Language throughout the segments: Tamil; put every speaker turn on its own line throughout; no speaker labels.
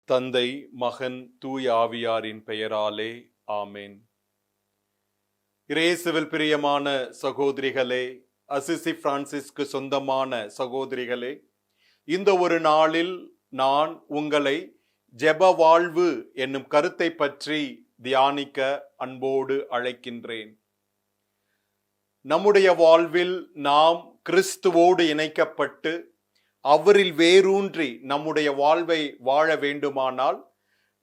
தந்தை, மகன், தூய ஆவியாரின் பெயராலே ஆமேன். இயேசுவில் பிரியமான சகோதரிகளே, அசிசி பிரான்சிஸ்க்கு சொந்தமான சகோதரிகளே, இந்த ஒரு நாளில் நான் உங்களை ஜெப வாழ்வு என்னும் கருத்தை பற்றி தியானிக்க அன்போடு அழைக்கின்றேன். நம்முடைய வாழ்வில் நாம் கிறிஸ்துவோடு இணைக்கப்பட்டு அவரில் வேரூன்றி நம்முடைய வாழ்வை வாழ வேண்டுமானால்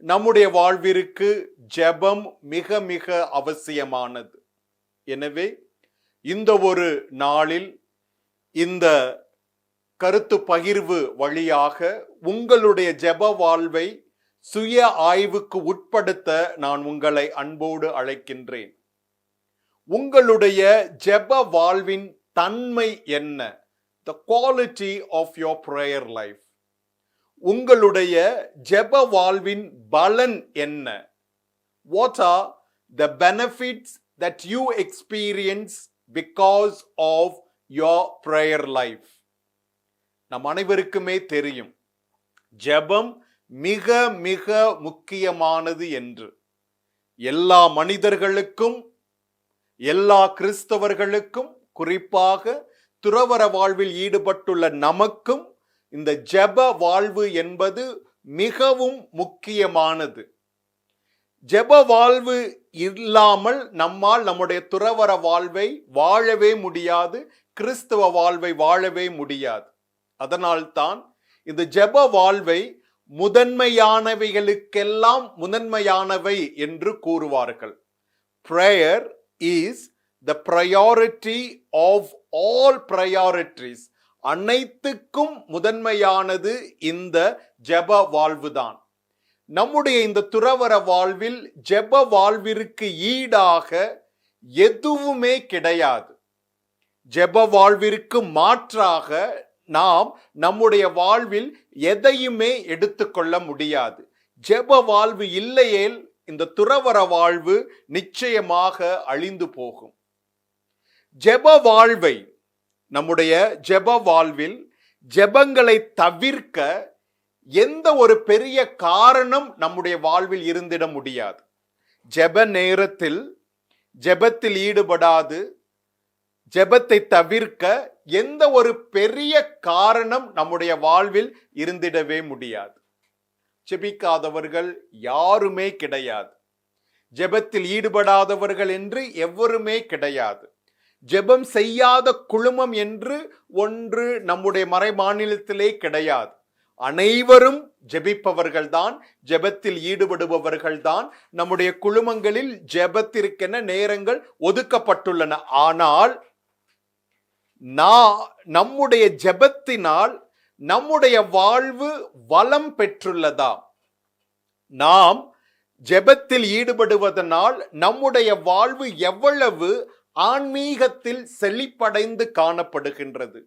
நம்முடைய வாழ்விற்கு ஜெபம் மிக மிக அவசியமானது. எனவே இந்த ஒரு நாளில் இந்த கருத்து பகிர்வு வழியாக உங்களுடைய ஜெப வாழ்வை சுய ஆய்வுக்கு உட்படுத்த நான் உங்களை அன்போடு அழைக்கின்றேன். உங்களுடைய ஜெப வாழ்வின் தன்மை என்ன? The quality of your prayer life. உங்களுடைய ஜெப வாழ்வின் பலன் என்ன? What are the benefits that you experience because of your prayer life? நம் அனைவருக்குமே தெரியும், ஜெபம் மிக மிக முக்கியமானது என்று. எல்லா மனிதர்களுக்கும், எல்லா கிறிஸ்தவர்களுக்கும், குறிப்பாக துறவற வாழ்வில் ஈடுபட்டுள்ள நமக்கும் இந்த ஜெப வாழ்வு என்பது மிகவும் முக்கியமானது. ஜெப வாழ்வு இல்லாமல் நம்மால் நம்முடைய துறவற வாழ்வை வாழவே முடியாது, கிறிஸ்தவ வாழ்வை வாழவே முடியாது. அதனால்தான் இந்த ஜெப வாழ்வை முதன்மையானவைகளுக்கெல்லாம் முதன்மையானவை என்று கூறுவார்கள். Prayer is the priority of all priorities. அனைத்துக்கும் முதன்மையானது இந்த ஜெப வாழ்வுதான். நம்முடைய இந்த துறவற வாழ்வில் ஜெப வாழ்விற்கு ஈடாக எதுவுமே கிடையாது. ஜெப வாழ்விற்கு மாற்றாக நாம் நம்முடைய வாழ்வில் எதையுமே எடுத்துக்கொள்ள முடியாது. ஜெப வாழ்வு இல்லையேல் இந்த துறவற வாழ்வு நிச்சயமாக அழிந்து போகும். ஜெப வாழ்வை, நம்முடைய ஜெப வாழ்வில் ஜெபங்களை தவிர்க்க எந்த ஒரு பெரிய காரணம் நம்முடைய வாழ்வில் இருந்திட முடியாது. ஜெப நேரத்தில் ஜெபத்தில் ஈடுபடாது, ஜெபத்தை தவிர்க்க எந்த ஒரு பெரிய காரணம் நம்முடைய வாழ்வில் இருந்திடவே முடியாது. ஜெபிக்காதவர்கள் யாருமே கிடையாது. ஜெபத்தில் ஈடுபடாதவர்கள் என்று எவருமே கிடையாது. ஜெபம் செய்யாத குழுமம் என்று ஒன்று நம்முடைய மறை மாநிலத்திலே கிடையாது. அனைவரும் ஜெபிப்பவர்கள்தான், ஜெபத்தில் ஈடுபடுபவர்கள்தான். நம்முடைய குழுமங்களில் ஜெபத்திற்கென நேரங்கள் ஒதுக்கப்பட்டுள்ளன. ஆனால் நம்முடைய ஜெபத்தினால் நம்முடைய வாழ்வு வளம் பெற்றுள்ளதா? நாம் ஜெபத்தில் ஈடுபடுவதனால் நம்முடைய வாழ்வு எவ்வளவு ஆன்மீகத்தில் செழிப்படைந்து காணப்படுகின்றது?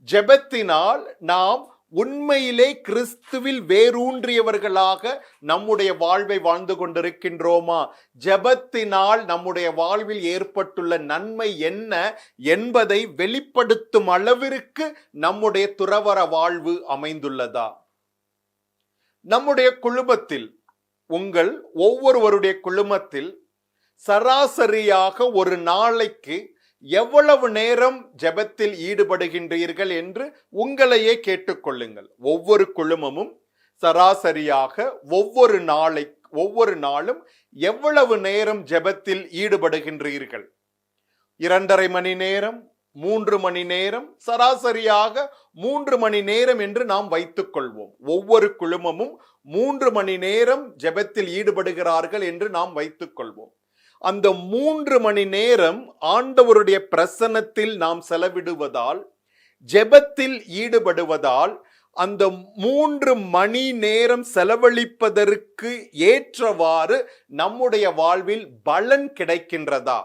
ஜெபத்தினால் நாம் உண்மையிலே கிறிஸ்துவில் வேரூன்றியவர்களாக நம்முடைய வாழ்வை வாழ்ந்து கொண்டிருக்கின்றோமா? ஜெபத்தினால் நம்முடைய வாழ்வில் ஏற்பட்டுள்ள நன்மை என்ன என்பதை வெளிப்படுத்தும் அளவிற்கு நம்முடைய துறவற வாழ்வு அமைந்துள்ளதா? நம்முடைய குழுமத்தில், உங்கள் ஒவ்வொருவருடைய குழுமத்தில் சராசரியாக ஒரு நாளைக்கு எவ்வளவு நேரம் ஜெபத்தில் ஈடுபடுகின்றீர்கள் என்று உங்களையே கேட்டுக்கொள்ளுங்கள். ஒவ்வொரு குழுமமும் சராசரியாக ஒவ்வொரு நாளும் எவ்வளவு நேரம் ஜெபத்தில் ஈடுபடுகின்றீர்கள்? 2.5 மணி நேரம், 3 மணி நேரம், சராசரியாக 3 மணி நேரம் என்று நாம் வைத்துக் கொள்வோம். ஒவ்வொரு குழுமமும் 3 மணி நேரம் ஜெபத்தில் ஈடுபடுகிறார்கள் என்று நாம் வைத்துக் கொள்வோம். அந்த 3 மணி நேரம் ஆண்டவருடைய பிரசன்னத்தில் நாம் செலவிடுவதால், ஜெபத்தில் ஈடுபடுவதால், அந்த 3 மணி நேரம் செலவழிப்பதற்கு ஏற்றவாறு நம்முடைய வாழ்வில் பலன் கிடைக்கின்றதா?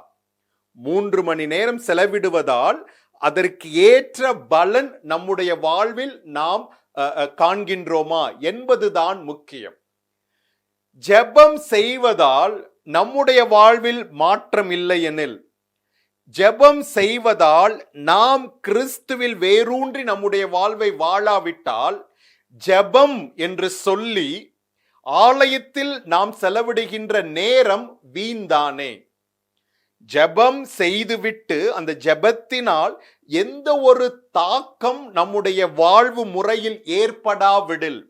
3 மணி நேரம் செலவிடுவதால் அதற்கு ஏற்ற பலன் நம்முடைய வாழ்வில் நாம் காண்கின்றோமா என்பதுதான் முக்கியம். ஜெபம் செய்வதால் நம்முடைய வாழ்வில் மாற்றம் இல்லை எனில், ஜெபம் செய்வதால் நாம் கிறிஸ்துவில் வேரூன்றி நம்முடைய வாழ்வை வாழாவிட்டால் ஜெபம் என்று சொல்லி ஆலயத்தில் நாம் செலவிடுகின்ற நேரம் வீண்தானே? ஜெபம் செய்துவிட்டு அந்த ஜெபத்தினால் எந்த ஒரு தாக்கம் நம்முடைய வாழ்வு முறையில் ஏற்படாவிடில்,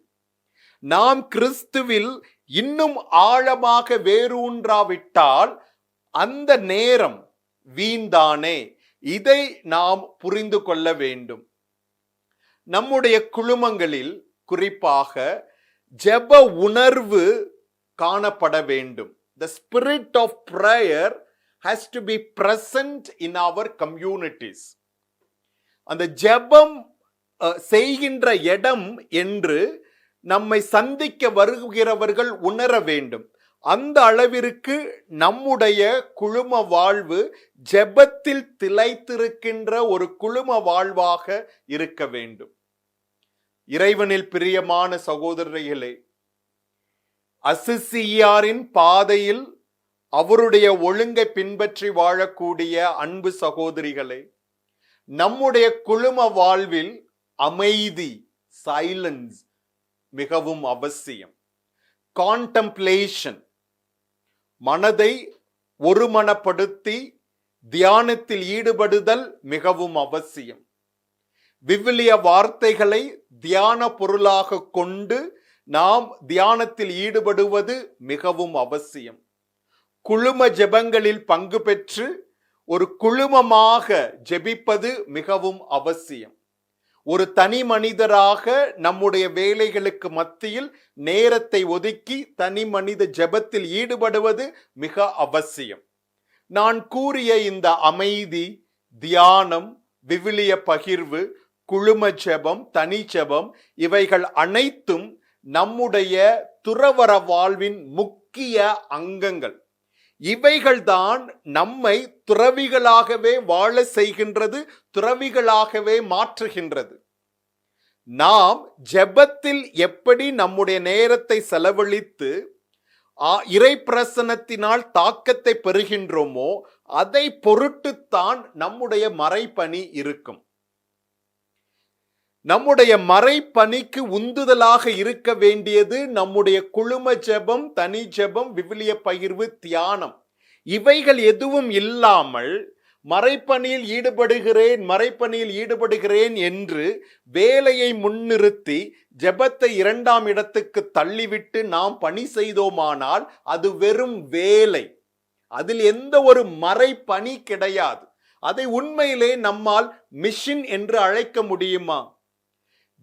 நாம் கிறிஸ்துவில் இன்னும் ஆழமாக வேரூன்றாவிட்டால் அந்த நேரம் வீண்தானே? இதை நாம் புரிந்து கொள்ள வேண்டும். நம்முடைய குழுமங்களில் குறிப்பாக ஜெப உணர்வு காணப்பட வேண்டும். The spirit of prayer has to be present in our communities. அந்த ஜெபம் செய்கின்ற இடம் என்று நம்மை சந்திக்க வருகிறவர்கள் உணர வேண்டும். அந்த அளவிற்கு நம்முடைய குழும வாழ்வு ஜெபத்தில் திளைத்திருக்கின்ற ஒரு குழும வாழ்வாக இருக்க வேண்டும். இறைவனில் பிரியமான சகோதரர்களே, அசிசியாரின் பாதையில் அவருடைய ஒழுங்கை பின்பற்றி வாழக்கூடிய அன்பு சகோதரிகளே, நம்முடைய குழும வாழ்வில் அமைதி, சைலன்ஸ் மிகவும் அவசியம். கான்டெம்ப்ளேஷன், மனதை ஒருமனப்படுத்தி தியானத்தில் ஈடுபடுதல் மிகவும் அவசியம். விவிலிய வார்த்தைகளை தியான பொருளாக கொண்டு நாம் தியானத்தில் ஈடுபடுவது மிகவும் அவசியம். குழும ஜெபங்களில் பங்கு பெற்று ஒரு குழுமமாக ஜெபிப்பது மிகவும் அவசியம். ஒரு தனி மனிதராக நம்முடைய வேலைகளுக்கு மத்தியில் நேரத்தை ஒதுக்கி தனி மனித ஜெபத்தில் ஈடுபடுவது மிக அவசியம். நான் கூறிய இந்த அமைதி, தியானம், விவிலிய பகிர்வு, குழும ஜெபம், தனி ஜெபம் இவைகள் அனைத்தும் நம்முடைய துறவற வாழ்வின் முக்கிய அங்கங்கள். இவைகள்தான் நம்மை துறவிகளாகவே வாழ செய்கின்றது, துறவிகளாகவே மாற்றுகின்றது. நாம் ஜெபத்தில் எப்படி நம்முடைய நேரத்தை செலவழித்து இறை பிரசன்னத்தினால் தாக்கத்தை பெறுகின்றோமோ அதை பொருட்டுத்தான் நம்முடைய மறைபணி இருக்கும். நம்முடைய மறைபணிக்கு உந்துதலாக இருக்க வேண்டியது நம்முடைய குழும ஜெபம், தனி ஜெபம், விவிலிய பகிர்வு, தியானம். இவைகள் எதுவும் இல்லாமல் மறைபணியில் ஈடுபடுகிறேன் என்று வேலையை முன்னிறுத்தி ஜெபத்தை இரண்டாம் இடத்துக்கு தள்ளிவிட்டு நாம் பணி செய்தோமானால் அது வெறும் வேலை. அதில் எந்த ஒரு மறைபணி கிடையாது. அதை உண்மையிலே நம்மால் மிஷன் என்று அழைக்க முடியுமா?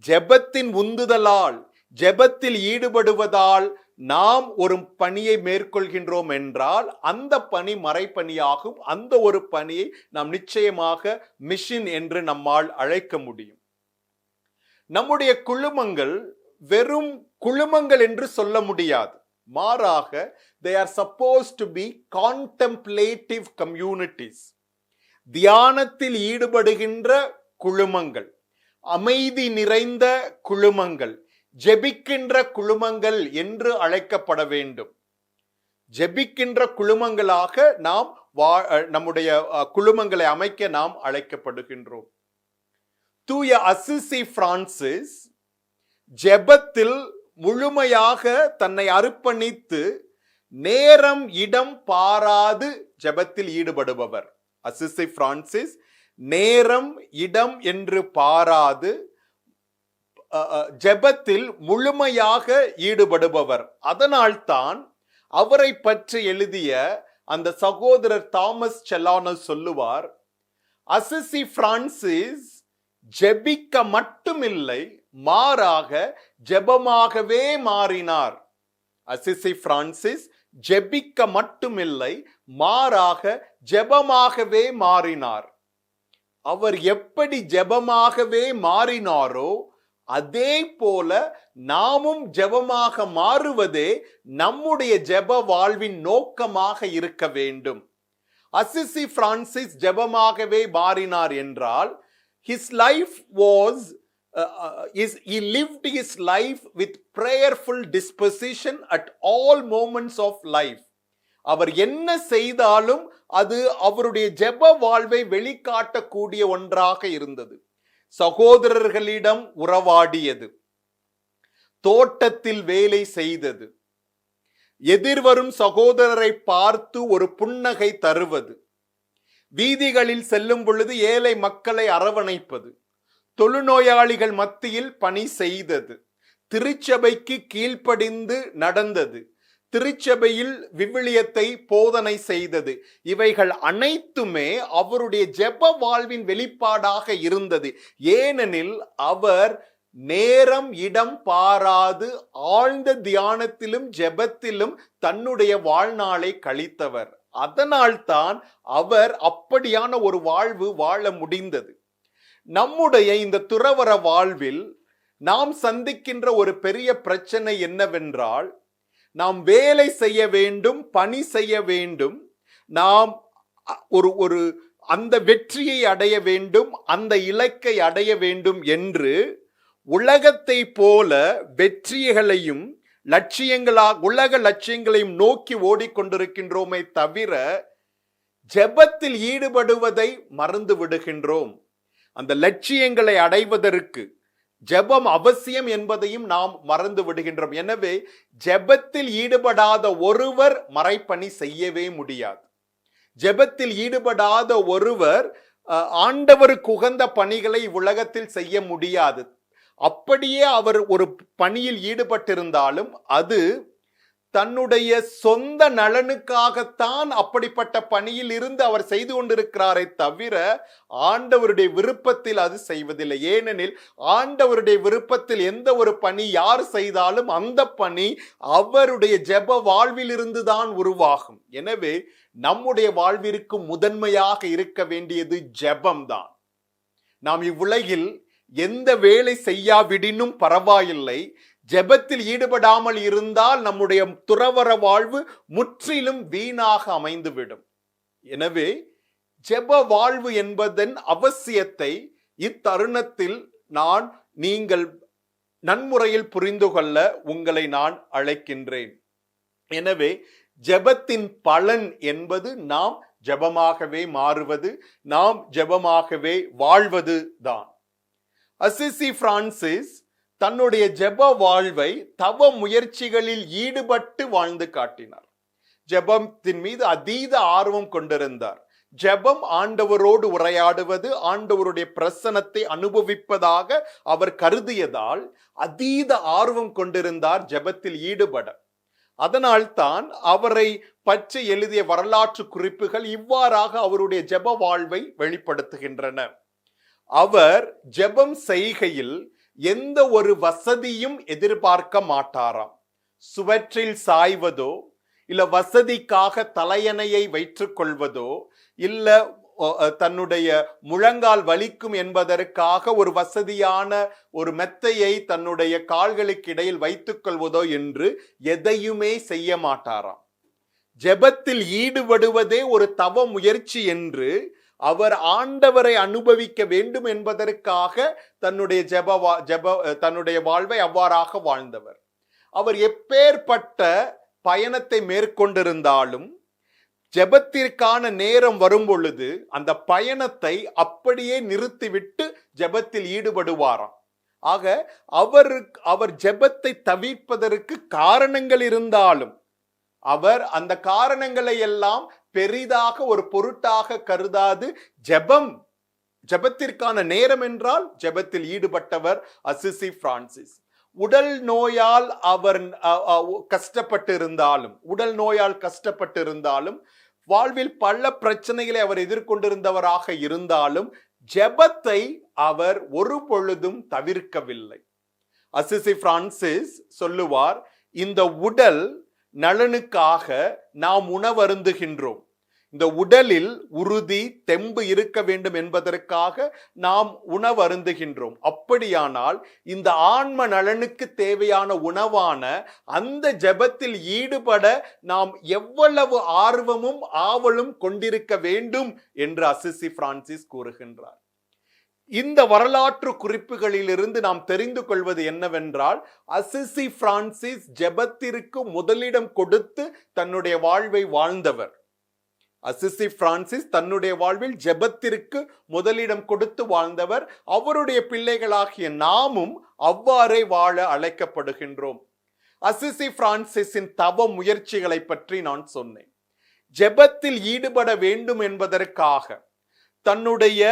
ஜெபத்தின் உந்துதலால், ஜெபத்தில் ஈடுபடுவதால் நாம் ஒரு பணியை மேற்கொள்கின்றோம் என்றால் அந்த பணி மறைபணியாகும். அந்த ஒரு பணியை நாம் நிச்சயமாக மிஷன் என்று நம்மால் அழைக்க முடியும். நம்முடைய குழுமங்கள் வெறும் குழுமங்கள் என்று சொல்ல முடியாது. மாறாக they are supposed to be contemplative communities. தியானத்தில் ஈடுபடுகின்ற குழுமங்கள், அமைதி நிறைந்த குழுமங்கள், ஜெபிக்கின்ற குழுமங்கள் என்று அழைக்கப்பட வேண்டும். ஜெபிக்கின்ற குழுமங்களாக நாம் நம்முடைய குழுமங்களை அமைக்க நாம் அழைக்கப்படுகின்றோம். தூய அசிசி பிரான்சிஸ் ஜெபத்தில் முழுமையாக தன்னை அர்ப்பணித்து நேரம் இடம் பாராது ஜெபத்தில் ஈடுபடுபவர். அசிசி பிரான்சிஸ் நேரம் இடம் என்று பாராது ஜெபத்தில் முழுமையாக ஈடுபடுபவர். அதனால்தான் அவரை பற்றி எழுதிய அந்த சகோதரர் தாமஸ் செல்லானோ சொல்லுவார், அசிசி பிரான்சிஸ் ஜெபிக்க மட்டுமில்லை, மாறாக ஜெபமாகவே மாறினார். அசிசி பிரான்சிஸ் ஜெபிக்க மட்டுமில்லை, மாறாக ஜெபமாகவே மாறினார். அவர் எப்படி ஜெபமாகவே மாறினாரோ அதே போல நாமும் ஜெபமாக மாறுவதே நம்முடைய ஜெப வாழ்வின் நோக்கமாக இருக்க வேண்டும். அசிசி பிரான்சிஸ் ஜெபமாகவே மாறினார் என்றால் his life was he lived his life with prayerful disposition at all moments of life. அவர் என்ன செய்தாலும் அது அவருடைய ஜெப வாழ்வை வெளிக்காட்டக்கூடிய ஒன்றாக இருந்தது. சகோதரர்களிடம் உறவாடியது, தோட்டத்தில் வேலை செய்தது, எதிர்வரும் சகோதரரை பார்த்து ஒரு புன்னகை தருவது, வீதிகளில் செல்லும் பொழுது ஏழை மக்களை அரவணைப்பது, தொழுநோயாளிகள் மத்தியில் பணி செய்தது, திருச்சபைக்கு கீழ்ப்படிந்து நடந்தது, திருச்சபையில் விவிலியத்தை போதனை செய்தது. இவைகள் அனைத்துமே அவருடைய ஜெப வாழ்வின் வெளிப்பாடாக இருந்தது. ஏனெனில் அவர் நேரம் இடம் பாராது ஆழ்ந்த தியானத்திலும் ஜெபத்திலும் தன்னுடைய வாழ்நாளை கழித்தவர். அதனால்தான் அவர் அப்படியான ஒரு வாழ்வு வாழ முடிந்தது. நம்முடைய இந்த துறவற வாழ்வில் நாம் சந்திக்கின்ற ஒரு பெரிய பிரச்சனை என்னவென்றால், நாம் வேலை செய்ய வேண்டும், பணி செய்ய வேண்டும், நாம் ஒரு அந்த வெற்றியை அடைய வேண்டும், அந்த இலக்கை அடைய வேண்டும் என்று உலகத்தை போல வெற்றிகளையும் உலக லட்சியங்களையும் நோக்கி ஓடிக்கொண்டிருக்கின்றோமே தவிர ஜெபத்தில் ஈடுபடுவதை மறந்து விடுகின்றோம். அந்த லட்சியங்களை அடைவதற்கு ஜெபம் அவசியம் என்பதையும் நாம் மறந்து விடுகின்றோம். எனவே ஜெபத்தில் ஈடுபடாத ஒருவர் மறைப்பணி செய்யவே முடியாது. ஜெபத்தில் ஈடுபடாத ஒருவர் ஆண்டவருக்கு உகந்த பணிகளை உலகத்தில் செய்ய முடியாது. அப்படியே அவர் ஒரு பணியில் ஈடுபட்டிருந்தாலும் அது தன்னுடைய சொந்த நலனுக்காகத்தான் அப்படிப்பட்ட பணியில் இருந்து அவர் செய்து கொண்டிருக்கிறாரே தவிர ஆண்டவருடைய விருப்பத்தில் அது செய்வதில்லை. ஏனெனில் ஆண்டவருடைய விருப்பத்தில் எந்த ஒரு பணி யார் செய்தாலும் அந்த பணி அவருடைய ஜெப வாழ்வில் இருந்துதான் உருவாகும். எனவே நம்முடைய வாழ்விற்கு முதன்மையாக இருக்க வேண்டியது ஜெபம்தான். நாம் இவ்வுலகில் எந்த வேலை செய்யாவிடினும் பரவாயில்லை, ஜெபத்தில் ஈடுபடாமல் இருந்தால் நம்முடைய துறவற வாழ்வு முற்றிலும் வீணாக அமைந்துவிடும். எனவே ஜெப வாழ்வு என்பதன் அவசியத்தை இத்தருணத்தில் நீங்கள் நன்முறையில் புரிந்து கொள்ள உங்களை நான் அழைக்கின்றேன். எனவே ஜெபத்தின் பலன் என்பது நாம் ஜெபமாகவே மாறுவது, நாம் ஜெபமாகவே வாழ்வது தான். அசிசி பிரான்சிஸ் தன்னுடைய ஜெப வாழ்வை தவ முயற்சிகளில் ஈடுபட்டு வாழ்ந்து காட்டினார். ஜெபத்தின் மீது அதீத ஆர்வம் கொண்டிருந்தார். ஜெபம் ஆண்டவரோடு உரையாடுவது, ஆண்டவருடைய பிரசன்னத்தை அனுபவிப்பதாக அவர் கருதியதால் அதீத ஆர்வம் கொண்டிருந்தார் ஜெபத்தில் ஈடுபட. அதனால்தான் அவரை பற்றி எழுதிய வரலாற்று குறிப்புகள் இவ்வாறாக அவருடைய ஜெப வாழ்வை வெளிப்படுத்துகின்றன. அவர் ஜெபம் செய்கையில் எந்த ஒரு வசதியும் எதிர்பார்க்க மாட்டாராம். சுவற்றில் சாய்வதோ இல்ல வசதிக்காக தலையணையை வைத்துக் கொள்வதோ இல்ல தன்னுடைய முழங்கால் வலிக்கும் என்பதற்காக ஒரு வசதியான ஒரு மெத்தையை தன்னுடைய கால்களுக்கு இடையில் வைத்துக் கொள்வதோ என்று எதையுமே செய்ய மாட்டாராம். ஜெபத்தில் ஈடுபடுவதே ஒரு தவ முயற்சி என்று அவர் ஆண்டவரை அனுபவிக்க வேண்டும் என்பதற்காக தன்னுடைய வாழ்வை அவ்வாறாக வாழ்ந்தவர். அவர் எப்பேற்பட்ட பயணத்தை மேற்கொண்டிருந்தாலும் ஜெபத்திற்கான நேரம் வரும் பொழுது அந்த பயணத்தை அப்படியே நிறுத்திவிட்டு ஜெபத்தில் ஈடுபடுவாராம். ஆக அவர் ஜெபத்தை தவிர்ப்பதற்கு காரணங்கள் இருந்தாலும் அவர் அந்த காரணங்களை எல்லாம் பெரிதாக ஒரு பொருட்டாக கருதாது ஜெபத்திற்கான நேரம் என்றால் ஜெபத்தில் ஈடுபட்டவர் அசிசி பிரான்சிஸ். உடல் நோயால் அவர் கஷ்டப்பட்டிருந்தாலும் வாழ்வில் பல பிரச்சனைகளை அவர் எதிர்கொண்டிருந்தவராக இருந்தாலும் ஜெபத்தை அவர் ஒரு பொழுதும் தவிர்க்கவில்லை. அசிசி பிரான்சிஸ் சொல்லுவார், இந்த உடல் நலனுக்காக நாம் உணவருந்துகின்றோம். இந்த உடலில் உறுதி தெம்பு இருக்க வேண்டும் என்பதற்காக நாம் உணவருந்துகின்றோம். அப்படியானால் இந்த ஆன்ம நலனுக்கு தேவையான உணவான அந்த ஜெபத்தில் ஈடுபட நாம் எவ்வளவு ஆர்வமும் ஆவலும் கொண்டிருக்க வேண்டும் என்று அசிசி பிரான்சிஸ் கூறுகின்றார். இந்த வரலாற்று குறிப்புகளிலிருந்து நாம் தெரிந்து கொள்வது என்னவென்றால், அசிசி பிரான்சிஸ் ஜெபத்திற்கு முதலிடம் கொடுத்து தன்னுடைய வாழ்வை வாழ்ந்தவர். அசிசி பிரான்சிஸ் தன்னுடைய வாழ்வில் ஜெபத்திற்கு முதலிடம் கொடுத்து வாழ்ந்தவர். அவருடைய பிள்ளைகளாகிய நாமும் அவ்வாறே வாழ அழைக்கப்படுகின்றோம். அசிசி பிரான்சிஸின் தவ முயற்சிகளை பற்றி நான் சொன்னேன். ஜெபத்தில் ஈடுபட வேண்டும் என்பதற்காக தன்னுடைய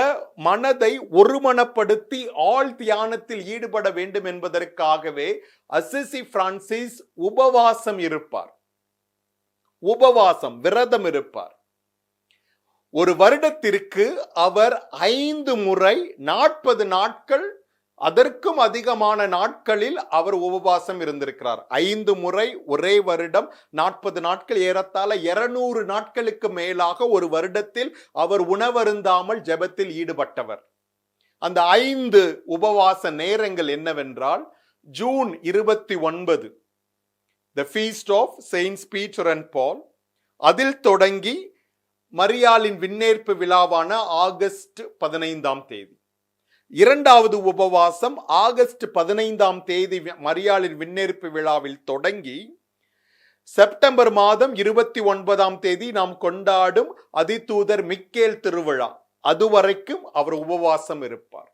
மனதை ஒருமனப்படுத்தி ஆழ் தியானத்தில் ஈடுபட வேண்டும் என்பதற்காகவே அசிசி பிரான்சிஸ் உபவாசம் இருப்பார். உபவாசம், விரதம் இருப்பார். ஒரு வருடத்திற்கு அவர் 5 முறை 40 நாட்கள், அதற்கும் அதிகமான நாட்களில் அவர் உபவாசம் இருந்திருக்கிறார். 5 முறை ஒரே வருடம், 40 நாட்கள், ஏறத்தாழ 200 நாட்களுக்கு மேலாக ஒரு வருடத்தில் அவர் உணவருந்தாமல் ஜெபத்தில் ஈடுபட்டவர். அந்த 5 உபவாச நேரங்கள் என்னவென்றால், June 29 the feast of Saints Peter and Paul, அதில் தொடங்கி மரியாளின் விண்ணேற்பு விழாவான ஆகஸ்ட் 15ஆம் தேதி. இரண்டாவது உபவாசம் ஆகஸ்ட் 15ஆம் தேதி மரியாளின் விண்ணேற்பு விழாவில் தொடங்கி செப்டம்பர் மாதம் 29ஆம் தேதி நாம் கொண்டாடும் அதிதூதர் மிக்கேல் திருவிழா, அதுவரைக்கும் அவர் உபவாசம் இருப்பார்.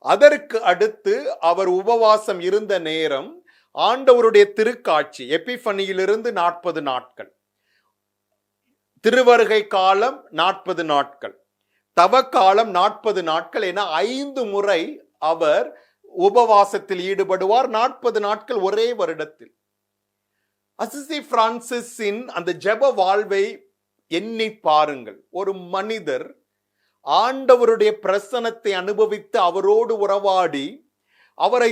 அதற்கு அடுத்து அவர் உபவாசம் இருந்த நேரம் ஆண்டவருடைய திருக்காட்சி எபிஃபனியிலிருந்து 40 நாட்கள், திருவருகை காலம் 40 நாட்கள், தவக்காலம் 40 நாட்கள் என 5 முறை அவர் உபவாசத்தில் ஈடுபடுவார். 40 நாட்கள் ஒரே வருடத்தில். அசிசி பிரான்சிஸின் அந்த ஜெப வாழ்வை எண்ணி பாருங்கள். ஒரு மனிதர் ஆண்டவருடைய பிரசன்னத்தை அனுபவித்து அவரோடு உறவாடி அவரை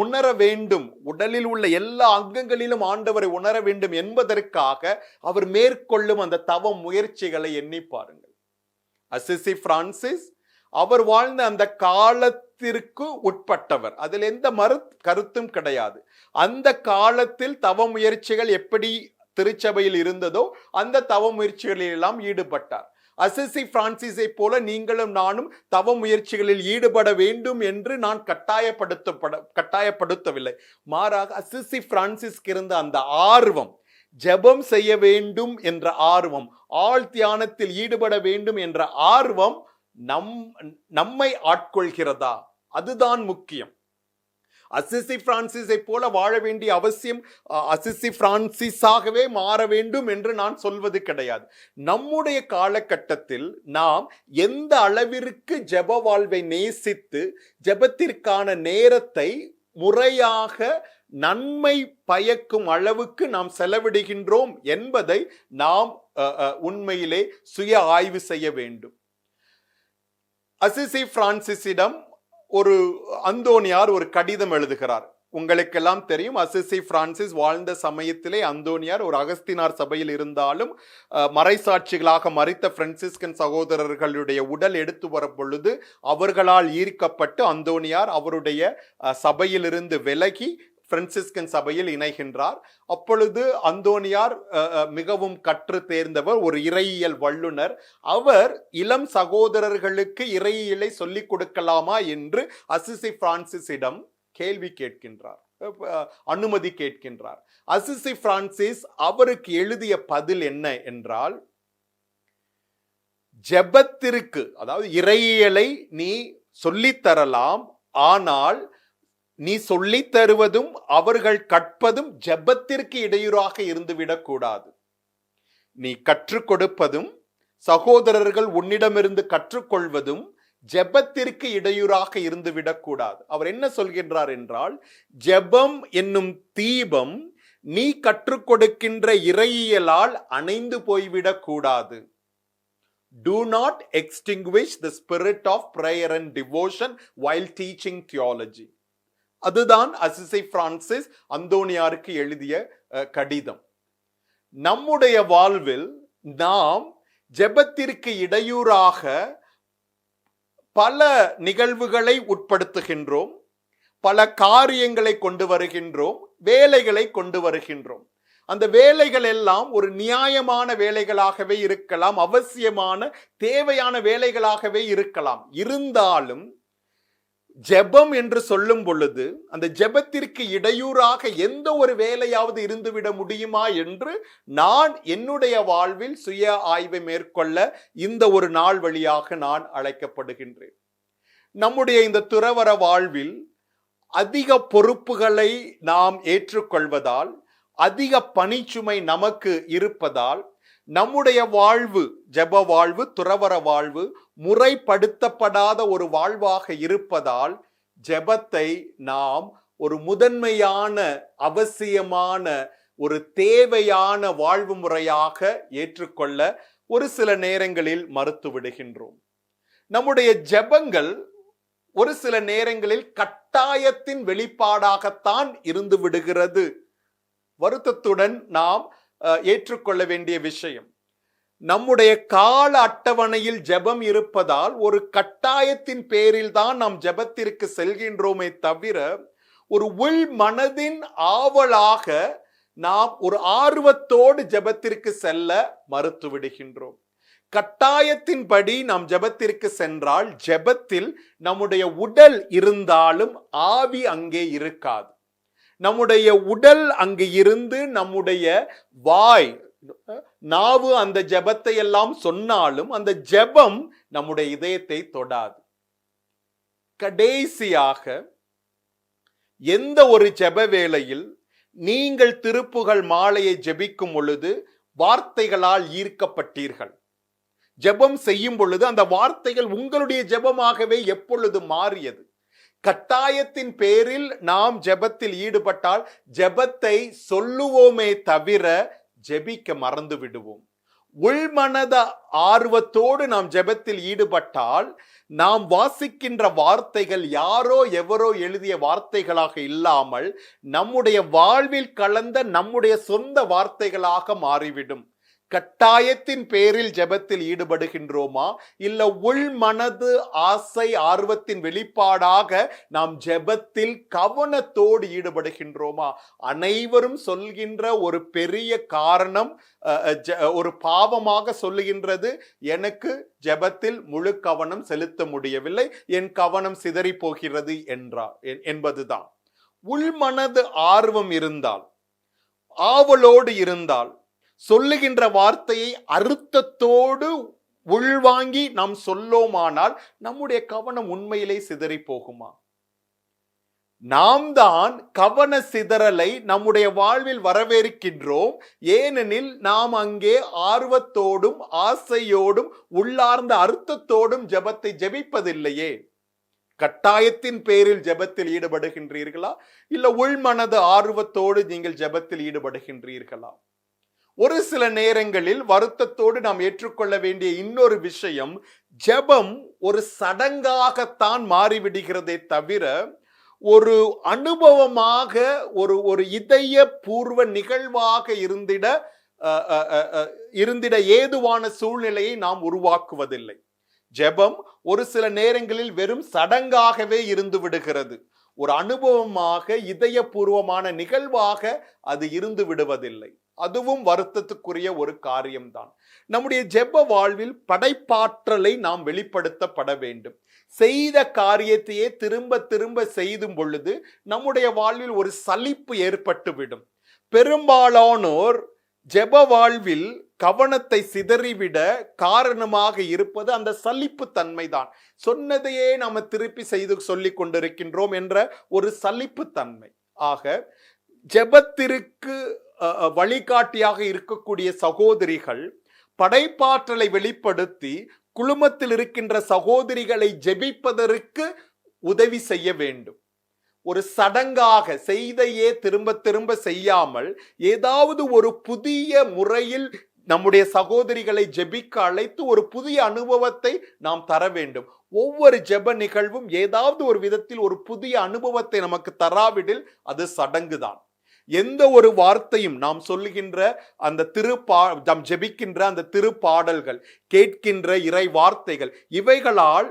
உணர வேண்டும், உடலில் உள்ள எல்லா அங்கங்களிலும் ஆண்டவரை உணர வேண்டும் என்பதற்காக அவர் மேற்கொள்ளும் அந்த தவ முயற்சிகளை எண்ணி பாருங்கள். அசிசி பிரான்சிஸ் அவர் வாழ்ந்த அந்த காலத்திற்கு உட்பட்டவர், அதில் எந்த கருத்தும் கிடையாது. அந்த காலத்தில் தவ முயற்சிகள் எப்படி திருச்சபையில் இருந்ததோ அந்த தவ முயற்சிகளில் எல்லாம் ஈடுபட்டார். அசிசி பிரான்சிஸை போல நீங்களும் நானும் தவ முயற்சிகளில் ஈடுபட வேண்டும் என்று நான் கட்டாயப்படுத்தவில்லை. மாறாக அசிசி பிரான்சிஸ்க்கு இருந்த அந்த ஆர்வம், ஜெபம் செய்ய வேண்டும் என்ற ஆர்வம், ஆழ் தியானத்தில் ஈடுபட வேண்டும் என்ற ஆர்வம் நம்மை ஆட்கொள்கிறதா? அதுதான் முக்கியம். அசிசி பிரான்சிஸை போல வாழ வேண்டிய அவசியம், அசிசி பிரான்சிஸாகவே மாற வேண்டும் என்று நான் சொல்வது கிடையாது. நம்முடைய காலகட்டத்தில் நாம் எந்த அளவிற்கு ஜெப வாழ்வை நேசித்து ஜெபத்திற்கான நேரத்தை முறையாக நன்மை பயக்கும் அளவுக்கு நாம் செலவிடுகின்றோம் என்பதை நாம் உண்மையிலே சுய ஆய்வு செய்ய வேண்டும். அசிசி பிரான்சிஸிடம் ஒரு அந்தோனியார் ஒரு கடிதம் எழுதுகிறார். உங்களுக்கெல்லாம் தெரியும், அசிசி பிரான்சிஸ் வாழ்ந்த சமயத்திலே அந்தோனியார் ஒரு அகஸ்தினார் சபையில் இருந்தாலும் மறைசாட்சிகளாக மரித்த பிரான்சிஸ்கன் சகோதரர்களுடைய உடல் எடுத்து வரும் பொழுது அவர்களால் ஈர்க்கப்பட்டு அந்தோனியார் அவருடைய சபையிலிருந்து விலகி பிரான்சிஸ்கன் சபையில் இணைகின்றார். அப்பொழுது அந்தோனியார் மிகவும் கற்று தேர்ந்தவர், ஒரு இறையியல் வல்லுனர். அவர் இளம் சகோதரர்களுக்கு இறையியலை சொல்லிக் கொடுக்கலாமா என்று அசிசி பிரான்சிஸிடம் கேள்வி கேட்கின்றார், அனுமதி கேட்கின்றார். அசிசி பிரான்சிஸ் அவருக்கு எழுதிய பதில் என்ன என்றால், ஜெபத்திற்கு, அதாவது இறையியலை நீ சொல்லித்தரலாம், ஆனால் நீ சொல்லி தருவதும் அவர்கள் கற்பதும் ஜெபத்திற்கு இடையூறாக இருந்துவிடக் கூடாது. நீ கற்றுக் கொடுப்பதும் சகோதரர்கள் உன்னிடமிருந்து கற்றுக்கொள்வதும் ஜெபத்திற்கு இடையூறாக இருந்துவிடக் கூடாது. அவர் என்ன சொல்கின்றார் என்றால், ஜெபம் என்னும் தீபம் நீ கற்றுக் கொடுக்கின்ற இறையியலால் அணைந்து போய்விடக் கூடாது. Do not extinguish the spirit of prayer and devotion while teaching theology. அதுதான் அசிசி பிரான்சிஸ் அந்தோனியாருக்கு எழுதிய கடிதம். நம்முடைய வாழ்வில் நாம் ஜெபத்திற்கு இடையூறாக பல நிகழ்வுகளை உட்படுத்துகின்றோம், பல காரியங்களை கொண்டு வருகின்றோம், வேலைகளை கொண்டு வருகின்றோம். அந்த வேலைகள் எல்லாம் ஒரு நியாயமான வேலைகளாகவே இருக்கலாம், அவசியமான தேவையான வேலைகளாகவே இருக்கலாம். இருந்தாலும் ஜெபம் என்று சொல்லும் பொழுது அந்த ஜெபத்திற்கு இடையூறாக எந்த ஒரு வேலையாவது இருந்துவிட முடியுமா என்று நான் என்னுடைய வாழ்வில் சுய ஆய்வை மேற்கொள்ள இந்த ஒரு நாள் வழியாக நான் அழைக்கப்படுகின்றேன். நம்முடைய இந்த துறவற வாழ்வில் அதிக பொறுப்புகளை நாம் ஏற்றுக்கொள்வதால், அதிக பணிச்சுமை நமக்கு இருப்பதால், நம்முடைய வாழ்வு, ஜெப வாழ்வு, துறவற வாழ்வு முறைப்படுத்தப்படாத ஒரு வாழ்வாக இருப்பதால் ஜெபத்தை நாம் ஒரு முதன்மையான, அவசியமான, ஒரு தேவையான வாழ்வு முறையாக ஏற்றுக்கொள்ள ஒரு சில நேரங்களில் மறுத்து விடுகின்றோம். நம்முடைய ஜெபங்கள் ஒரு சில நேரங்களில் கட்டாயத்தின் வெளிப்பாடாகத்தான் இருந்து விடுகிறது. வருத்தத்துடன் நாம் ஏற்றுக்கொள்ள வேண்டிய விஷயம். நம்முடைய கால அட்டவணையில் ஜெபம் இருப்பதால் ஒரு கட்டாயத்தின் பேரில் தான் நாம் ஜெபத்திற்கு செல்கின்றோமே தவிர, ஒரு உள் மனதின் ஆவலாக நாம் ஒரு ஆர்வத்தோடு ஜெபத்திற்கு செல்ல மறுத்து விடுகின்றோம். கட்டாயத்தின்படி நாம் ஜெபத்திற்கு சென்றால் ஜெபத்தில் நம்முடைய உடல் இருந்தாலும் ஆவி அங்கே இருக்காது. நம்முடைய உடல் அங்கு இருந்து நம்முடைய வாய், நாவு அந்த ஜெபத்தை எல்லாம் சொன்னாலும் அந்த ஜெபம் நம்முடைய இதயத்தை தொடாது. கடைசியாக எந்த ஒரு ஜெப வேளையில் நீங்கள் திருப்புகழ் மாலையை ஜெபிக்கும் பொழுது வார்த்தைகளால் ஈர்க்கப்பட்டீர்கள், ஜெபம் செய்யும் பொழுது அந்த வார்த்தைகள் உங்களுடைய ஜெபமாகவே எப்பொழுது மாறியது? கட்டாயத்தின் பேரில் நாம் ஜெபத்தில் ஈடுபட்டால் ஜெபத்தை சொல்லுவோமே தவிர ஜெபிக்க மறந்து விடுவோம். உள்மனத ஆர்வத்தோடு நாம் ஜெபத்தில் ஈடுபட்டால் நாம் வாசிக்கின்ற வார்த்தைகள் யாரோ எவரோ எழுதிய வார்த்தைகளாக இல்லாமல் நம்முடைய வாழ்வில் கலந்த நம்முடைய சொந்த வார்த்தைகளாக மாறிவிடும். கட்டாயத்தின் பேரில் ஜெபத்தில் ஈடுபடுகின்றோமா, இல்ல உள் மனது ஆசை ஆர்வத்தின் வெளிப்பாடாக நாம் ஜெபத்தில் கவனத்தோடு ஈடுபடுகின்றோமா? அனைவரும் சொல்கின்ற ஒரு பெரிய காரணம், ஒரு பாவமாக சொல்லுகின்றது, எனக்கு ஜெபத்தில் முழு கவனம் செலுத்த முடியவில்லை, என் கவனம் சிதறி போகிறது என்பதுதான். உள்மனது ஆர்வம் இருந்தால், ஆவலோடு இருந்தால், சொல்லுகின்ற வார்த்தையை அர்த்தத்தோடு உள்வாங்கி நாம் சொல்லோமானால் நம்முடைய கவனம் உண்மையிலே சிதறி போகுமா? நாம் தான் கவன சிதறலை நம்முடைய வாழ்வில் வரவேற்கின்றோம். ஏனெனில் நாம் அங்கே ஆர்வத்தோடும் ஆசையோடும் உள்ளார்ந்த அர்த்தத்தோடும் ஜெபத்தை ஜெபிப்பதில்லையே. கட்டாயத்தின் பேரில் ஜெபத்தில் ஈடுபடுகின்றீர்களா, இல்ல உள்மனது ஆர்வத்தோடு நீங்கள் ஜெபத்தில் ஈடுபடுகின்றீர்களா? ஒரு சில நேரங்களில் வருத்தத்தோடு நாம் ஏற்றுக்கொள்ள வேண்டிய இன்னொரு விஷயம், ஜெபம் ஒரு சடங்காகத்தான் மாறிவிடுகிறதே தவிர ஒரு அனுபவமாக, ஒரு இதய பூர்வ நிகழ்வாக இருந்திட ஏதுவான சூழ்நிலையை நாம் உருவாக்குவதில்லை. ஜெபம் ஒரு சில நேரங்களில் வெறும் சடங்காகவே இருந்து விடுகிறது. ஒரு அனுபவமாக, இதயபூர்வமான நிகழ்வாக அது இருந்து விடுவதில்லை. அதுவும் வருத்தத்துக்குரிய ஒரு காரியம்தான். நம்முடைய ஜெப வாழ்வில் படைப்பாற்றலை நாம் வெளிப்படுத்தப்பட வேண்டும். செய்த காரியத்தையே திரும்ப திரும்ப செய்தும் பொழுது நம்முடைய வாழ்வில் ஒரு சலிப்பு ஏற்பட்டுவிடும். பெரும்பாலானோர் ஜெப வாழ்வில் கவனத்தை சிதறிவிட காரணமாக இருப்பது அந்த சலிப்பு தன்மைதான். சொன்னதையே நாம திருப்பி செய்து சொல்லிக் கொண்டிருக்கின்றோம் என்ற ஒரு சலிப்பு தன்மை. ஆக ஜெபத்திற்கு வழிகாட்டியாக இருக்கக்கூடிய சகோதரிகள் படைப்பாற்றலை வெளிப்படுத்தி குழுமத்தில் இருக்கின்ற சகோதரிகளை ஜெபிப்பதற்கு உதவி செய்ய வேண்டும். ஒரு சடங்காக செய்தையே திரும்ப திரும்ப செய்யாமல் ஏதாவது ஒரு புதிய முறையில் நம்முடைய சகோதரிகளை ஜெபிக்க அழைத்து ஒரு புதிய அனுபவத்தை நாம் தர வேண்டும். ஒவ்வொரு ஜெப நிகழ்வும் ஏதாவது ஒரு விதத்தில் ஒரு புதிய அனுபவத்தை நமக்கு தராவிடில் அது சடங்குதான். எந்த ஒரு வார்த்தையும் நாம் சொல்லுகின்ற அந்த நாம் ஜெபிக்கின்ற அந்த திருப்பாடல்கள், கேட்கின்ற இறை வார்த்தைகள், இவைகளால்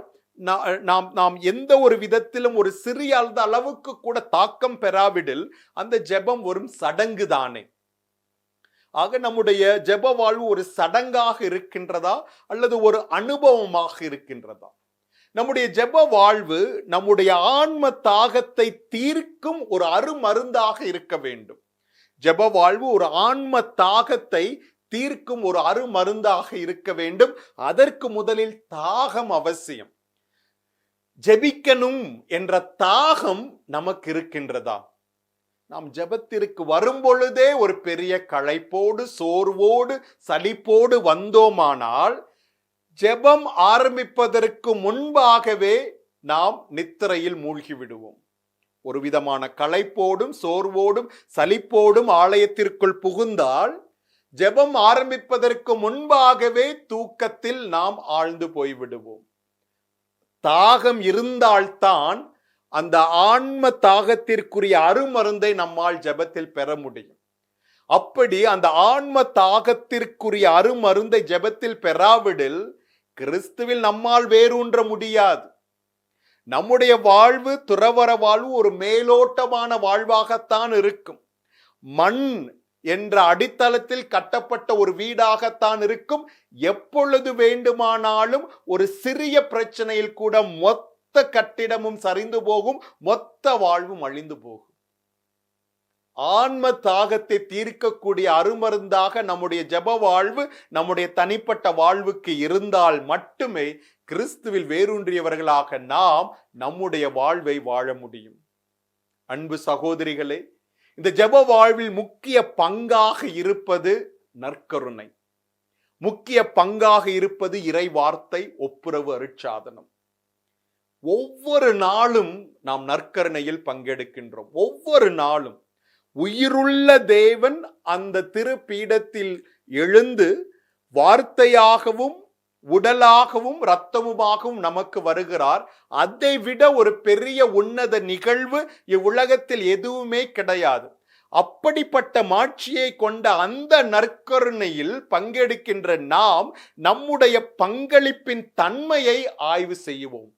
நாம் எந்த ஒரு விதத்திலும் ஒரு சிறிய அளவுக்கு கூட தாக்கம் பெறாவிடில் அந்த ஜெபம் வரும் சடங்கு தானே. ஆக நம்முடைய ஜெப வாழ்வு ஒரு சடங்காக இருக்கின்றதா அல்லது ஒரு அனுபவமாக இருக்கின்றதா? நம்முடைய ஜெப வாழ்வு நம்முடைய ஆன்ம தாகத்தை தீர்க்கும் ஒரு அருமருந்தாக இருக்க வேண்டும். ஜெப வாழ்வு ஒரு ஆன்ம தாகத்தை தீர்க்கும் ஒரு அருமருந்தாக இருக்க வேண்டும். அதற்கு முதலில் தாகம் அவசியம். ஜெபிக்கணும் என்ற தாகம் நமக்கு இருக்கின்றதா? நாம் ஜெபத்திற்கு வரும் பொழுதே ஒரு பெரிய களைப்போடு, சோர்வோடு, சலிப்போடு வந்தோமானால் ஜெபம் ஆரம்பிப்பதற்கு முன்பாகவே நாம் நித்திரையில் மூழ்கி விடுவோம். ஒரு விதமான களைப்போடும், சோர்வோடும், சலிப்போடும் ஆலயத்திற்குள் புகுந்தால் ஜெபம் ஆரம்பிப்பதற்கு முன்பாகவே தூக்கத்தில் நாம் ஆழ்ந்து போய்விடுவோம். தாகம் இருந்தால்தான் அந்த ஆன்ம தாகத்திற்குரிய அருமருந்தை நம்மால் ஜெபத்தில் பெற முடியும். அப்படி அந்த ஆன்ம தாகத்திற்குரிய அருமருந்தை ஜெபத்தில் பெறாவிடில் கிறிஸ்துவில் நம்மால் வேரூன்ற முடியாது. நம்முடைய வாழ்வு, துறவற வாழ்வு ஒரு மேலோட்டமான வாழ்வாகத்தான் இருக்கும். மண் என்ற அடித்தளத்தில் கட்டப்பட்ட ஒரு வீடாகத்தான் இருக்கும். எப்பொழுது வேண்டுமானாலும் ஒரு சிறிய பிரச்சனையில் கூட மொத்த கட்டிடமும் சரிந்து போகும், மொத்த வாழ்வும் அழிந்து போகும். ஆன்ம தாகத்தை தீர்க்கக்கூடிய அருமருந்தாக நம்முடைய ஜெப வாழ்வு நம்முடைய தனிப்பட்ட வாழ்வுக்கு இருந்தால் மட்டுமே கிறிஸ்துவில் வேரூன்றியவர்களாக நாம் நம்முடைய வாழ்வை வாழ முடியும். அன்பு சகோதரிகளே, இந்த ஜெப வாழ்வில் முக்கிய பங்காக இருப்பது நற்கருணை, முக்கிய பங்காக இருப்பது இறை வார்த்தை, ஒப்புரவு, அருட்சாதனம். ஒவ்வொரு நாளும் நாம் நற்கருணையில் பங்கெடுக்கின்றோம். ஒவ்வொரு நாளும் உயிருள்ள தேவன் அந்த திருப்பீடத்தில் எழுந்து வார்த்தையாகவும் உடலாகவும் இரத்தமுமாகவும் நமக்கு வருகிறார். அதை விட ஒரு பெரிய உன்னத நிகழ்வு இவ்வுலகத்தில் எதுவுமே கிடையாது. அப்படிப்பட்ட மாட்சியை கொண்ட அந்த நற்கருணையில் பங்கெடுக்கின்ற நாம் நம்முடைய பங்களிப்பின் தன்மையை ஆய்வு செய்வோம்.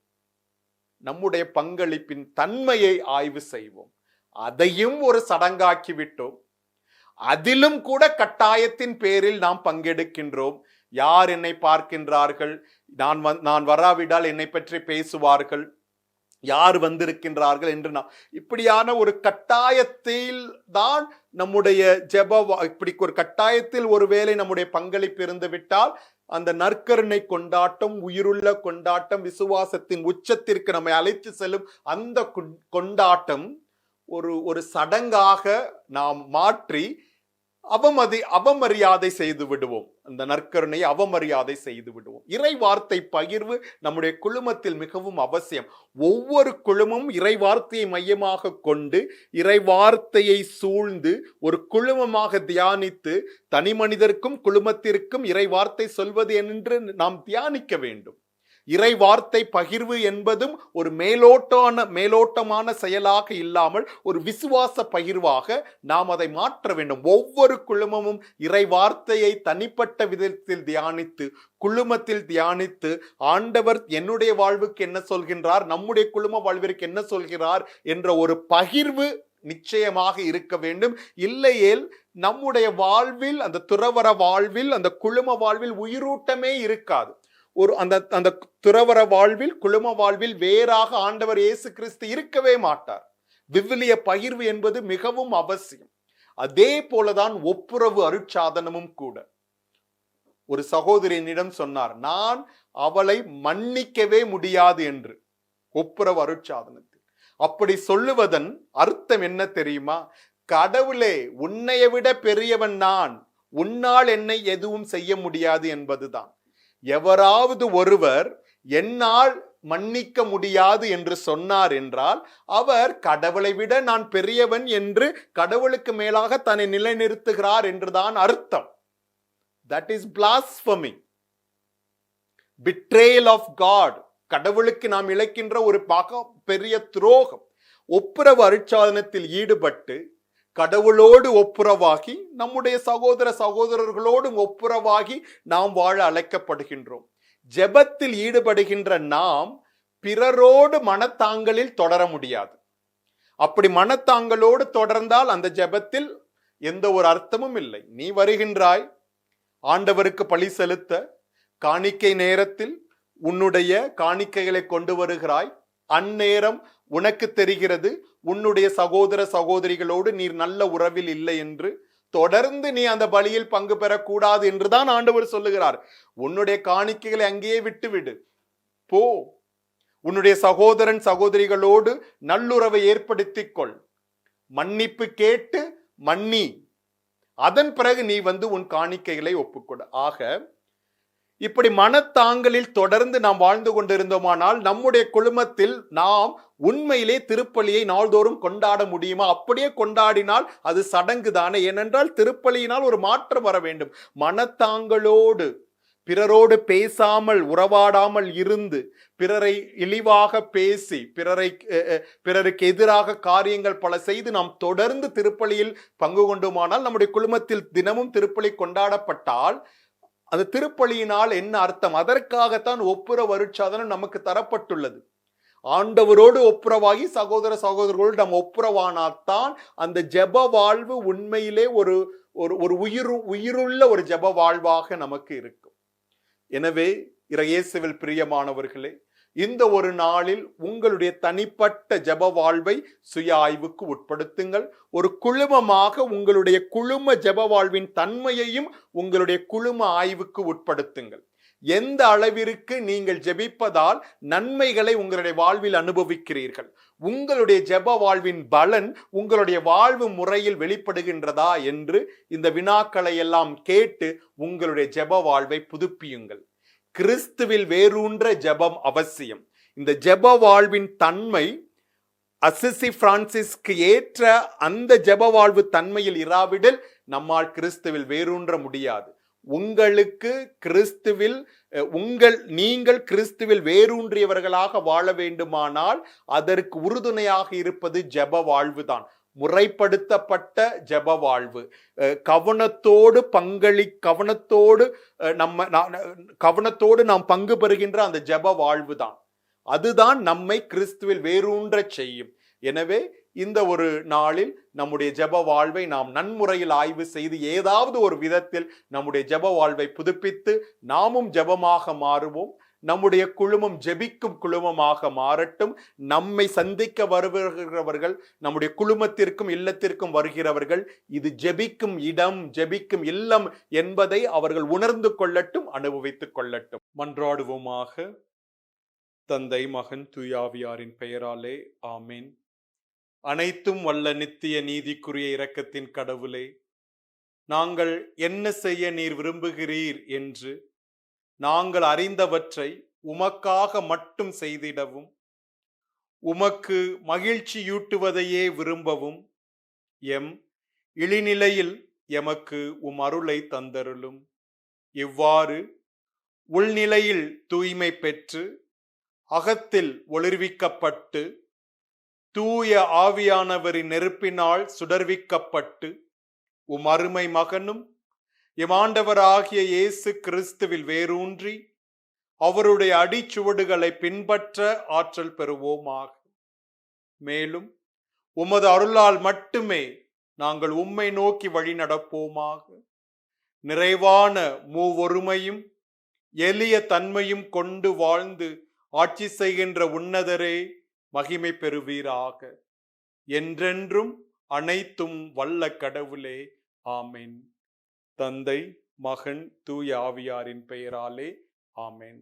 நம்முடைய பங்களிப்பின் தன்மையை ஆய்வு செய்வோம். அதையும் ஒரு சடங்காக்கி விட்டோம். அதிலும் கூட கட்டாயத்தின் பேரில் நாம் பங்கெடுக்கின்றோம். யார் என்னை பார்க்கின்றார்கள், நான் வராவிடால் என்னை பற்றி பேசுவார்கள், யார் வந்திருக்கின்றார்கள் என்று நாம் இப்படியான ஒரு கட்டாயத்தில் தான் நம்முடைய இப்படி ஒரு கட்டாயத்தில் ஒருவேளை நம்முடைய பங்களிப்பு இருந்து விட்டால் அந்த நற்கருணை கொண்டாட்டம், உயிருள்ள கொண்டாட்டம், விசுவாசத்தின் உச்சத்திற்கு நம்மை அழைத்து செல்லும் அந்த கொண்டாட்டம் ஒரு சடங்காக நாம் மாற்றி அவமரியாதை செய்து விடுவோம். அந்த நற்கருணையை அவமரியாதை செய்து விடுவோம். இறை வார்த்தை பகிர்வு நம்முடைய குழுமத்தில் மிகவும் அவசியம். ஒவ்வொரு குழுமமும் இறை வார்த்தையை மையமாக கொண்டு இறை வார்த்தையை சூழ்ந்து ஒரு குழுமமாக தியானித்து தனி மனிதருக்கும் குழுமத்திற்கும் இறை வார்த்தை சொல்வது என்று நாம் தியானிக்க வேண்டும். இறை வார்த்தை பகிர்வு என்பதும் ஒரு மேலோட்டமான செயலாக இல்லாமல் ஒரு விசுவாச பகிர்வாக நாம் அதை மாற்ற வேண்டும். ஒவ்வொரு குழுமமும் இறை வார்த்தையை தனிப்பட்ட விதத்தில் தியானித்து, குழுமத்தில் தியானித்து, ஆண்டவர் என்னுடைய வாழ்வுக்கு என்ன சொல்கின்றார், நம்முடைய குழும வாழ்விற்கு என்ன சொல்கிறார் என்ற ஒரு பகிர்வு நிச்சயமாக இருக்க வேண்டும். இல்லையேல் நம்முடைய வாழ்வில், அந்த துறவற வாழ்வில், அந்த குழும வாழ்வில் உயிரூட்டமே இருக்காது. அந்த துறவற வாழ்வில், குழும வாழ்வில் வேறாக ஆண்டவர் இயேசு கிறிஸ்து இருக்கவே மாட்டார். விவிலிய பகிர்வு என்பது மிகவும் அவசியம். அதே போலதான் ஒப்புரவு அருட்சாதனமும் கூட. ஒரு சகோதரியினிடம் சொன்னார், நான் அவளை மன்னிக்கவே முடியாது என்று. ஒப்புரவு அருட்சாதனத்தில் அப்படி சொல்லுவதன் அர்த்தம் என்ன தெரியுமா? கடவுளே, உன்னைய விட பெரியவன் நான், உன்னால் என்னை எதுவும் செய்ய முடியாது என்பதுதான். எவராவது ஒருவர் என்னால் மன்னிக்க முடியாது என்று சொன்னார் என்றால் அவர் கடவுளை விட நான் பெரியவன் என்று கடவுளுக்கு மேலாக தன்னை நிலைநிறுத்துகிறார் என்றுதான் அர்த்தம். That is blasphemy, betrayal of God. கடவுளுக்கு நாம் இழைக்கின்ற ஒரு பெரிய துரோகம். ஒப்புரவு அருட்சாதனத்தில் ஈடுபட்டு கடவுளோடு ஒப்புரவாகி நம்முடைய சகோதரர்களோடும் ஒப்புரவாகி நாம் வாழ அழைக்கப்படுகின்றோம். ஜெபத்தில் ஈடுபடுகின்ற நாம் பிறரோடு மனத்தாங்கலில் தொடர முடியாது. அப்படி மனத்தாங்கலோடு தொடர்ந்தால் அந்த ஜெபத்தில் எந்த ஒரு அர்த்தமும் இல்லை. நீ வருகின்றாய் ஆண்டவருக்கு பலி செலுத்த, காணிக்கை நேரத்தில் உன்னுடைய காணிக்கைகளை கொண்டு வருகிறாய். அந்நேரம் உனக்கு தெரிகிறது உன்னுடைய சகோதர சகோதரிகளோடு நீர் நல்ல உறவில் இல்லை என்று. தொடர்ந்து நீ அந்த பலியில் பங்கு பெறக்கூடாது என்றுதான் ஆண்டவர் சொல்லுகிறார். உன்னுடைய காணிக்கைகளை அங்கேயே விட்டுவிடு, போ. உன்னுடைய சகோதரன் சகோதரிகளோடு நல்லுறவை ஏற்படுத்திக் கொள். மன்னிப்பு கேட்டு மன்னி. அதன் பிறகு நீ உன் காணிக்கைகளை ஒப்புக்கொடு. ஆக இப்படி மனத்தாங்கலில் தொடர்ந்து நாம் வாழ்ந்து கொண்டிருந்தோமானால் நம்முடைய குழுமத்தில் நாம் உண்மையிலே திருப்பலியை நாள்தோறும் கொண்டாட முடியுமா? அப்படியே கொண்டாடினால் அது சடங்கு தானே. ஏனென்றால் திருப்பலியினால் ஒரு மாற்றம் வர வேண்டும். மனத்தாங்களோடு பிறரோடு பேசாமல் உறவாடாமல் இருந்து பிறரை இழிவாக பேசி பிறருக்கு எதிராக காரியங்கள் பல செய்து நாம் தொடர்ந்து திருப்பலியில் பங்கு கொண்டுமானால் நம்முடைய குழுமத்தில் தினமும் திருப்பலி கொண்டாடப்பட்டால் அந்த திருப்பலியினால் என்ன அர்த்தம்? அதற்காகத்தான் ஒப்புரவு அருட்சாதனம் நமக்கு தரப்பட்டுள்ளது. ஆண்டவரோடு ஒப்புரவாகி சகோதர சகோதரர்களோடு நாம் ஒப்புரவானால்தான் அந்த ஜெப வாழ்வு உண்மையிலே ஒரு ஒரு உயிருள்ள ஒரு ஜெப வாழ்வாக நமக்கு இருக்கும். எனவே இயேசுவில் பிரியமானவர்களே, இந்த ஒரு நாளில் உங்களுடைய தனிப்பட்ட ஜெப வாழ்வை சுய ஆய்வுக்கு உட்படுத்துங்கள். ஒரு குழுமமாக உங்களுடைய குழும ஜெப வாழ்வின் தன்மையையும் உங்களுடைய குழும ஆய்வுக்கு உட்படுத்துங்கள். எந்த அளவிற்கு நீங்கள் ஜெபிப்பதால் நன்மைகளை உங்களுடைய வாழ்வில் அனுபவிக்கிறீர்கள், உங்களுடைய ஜெப வாழ்வின் பலன் உங்களுடைய வாழ்வு முறையில் வெளிப்படுகின்றதா என்று இந்த வினாக்களை எல்லாம் கேட்டு உங்களுடைய ஜெப வாழ்வை புதுப்பியுங்கள். கிறிஸ்துவில் வேரூன்ற ஜெபம் அவசியம். இந்த ஜெப வாழ்வின் தன்மை அசிசி பிரான்சிஸ்க்கு ஏற்ற அந்த ஜெப வாழ்வு தன்மையில் இராவிடில் நம்மால் கிறிஸ்துவில் வேரூன்ற முடியாது. உங்களுக்கு கிறிஸ்துவில் நீங்கள் கிறிஸ்துவில் வேரூன்றியவர்களாக வாழ வேண்டுமானால் அதற்கு உறுதுணையாக இருப்பது ஜெப வாழ்வுதான். முறைப்படுத்தப்பட்ட ஜெப வாழ்வு, கவனத்தோடு நாம் பங்கு பெறுகின்ற அந்த ஜெப வாழ்வு தான். அதுதான் நம்மை கிறிஸ்துவில் வேரூன்ற செய்யும். எனவே இந்த ஒரு நாளில் நம்முடைய ஜெப வாழ்வை நாம் நன்முறையில் ஆய்வு செய்து ஏதாவது ஒரு விதத்தில் நம்முடைய ஜெப வாழ்வை புதுப்பித்து நாமும் ஜெபமாக மாறுவோம். நம்முடைய குழுமம் ஜெபிக்கும் குழுமமாக மாறட்டும். நம்மை சந்திக்க வருகிறவர்கள், நம்முடைய குழுமத்திற்கும் இல்லத்திற்கும் வருகிறவர்கள் இது ஜெபிக்கும் இடம், ஜெபிக்கும் இல்லம் என்பதை அவர்கள் உணர்ந்து கொள்ளட்டும், அனுபவித்துக் கொள்ளட்டும். மன்றாடுவோமாக. தந்தை, மகன், தூயாவியாரின் பெயராலே ஆமேன். அனைத்தும் வல்ல நித்திய நீதிக்குரிய இரக்கத்தின் கடவுளே, நாங்கள் என்ன செய்ய நீர் விரும்புகிறீர் என்று நாங்கள் அறிந்தவற்றை உமக்காக மட்டும் செய்திடவும், உமக்கு மகிழ்ச்சியூட்டுவதையே விரும்பவும் எம் இழிநிலையில் எமக்கு அருளை தந்தருளும். இவ்வாறு உள்நிலையில் தூய்மை பெற்று அகத்தில் ஒளிர்விக்கப்பட்டு தூய ஆவியானவரின் நெருப்பினால் சுடர்விக்கப்பட்டு அருமை மகனும் எமாண்டவராகிய இயேசு கிறிஸ்துவில் வேரூன்றி அவருடைய அடிச்சுவடுகளை பின்பற்ற ஆற்றல் பெறுவோமாக. மேலும் உமது அருளால் மட்டுமே நாங்கள் உம்மை நோக்கி வழி நடப்போமாக. நிறைவான மூவொருமையும் எளிய தன்மையும் கொண்டு வாழ்ந்து ஆட்சி செய்கின்ற உன்னதரே மகிமை பெறுவீராக. என்றென்றும் அனைத்தும் வல்ல கடவுளே ஆமென். தந்தை, மகன், தூய ஆவியாரின் பெயராலே ஆமென்.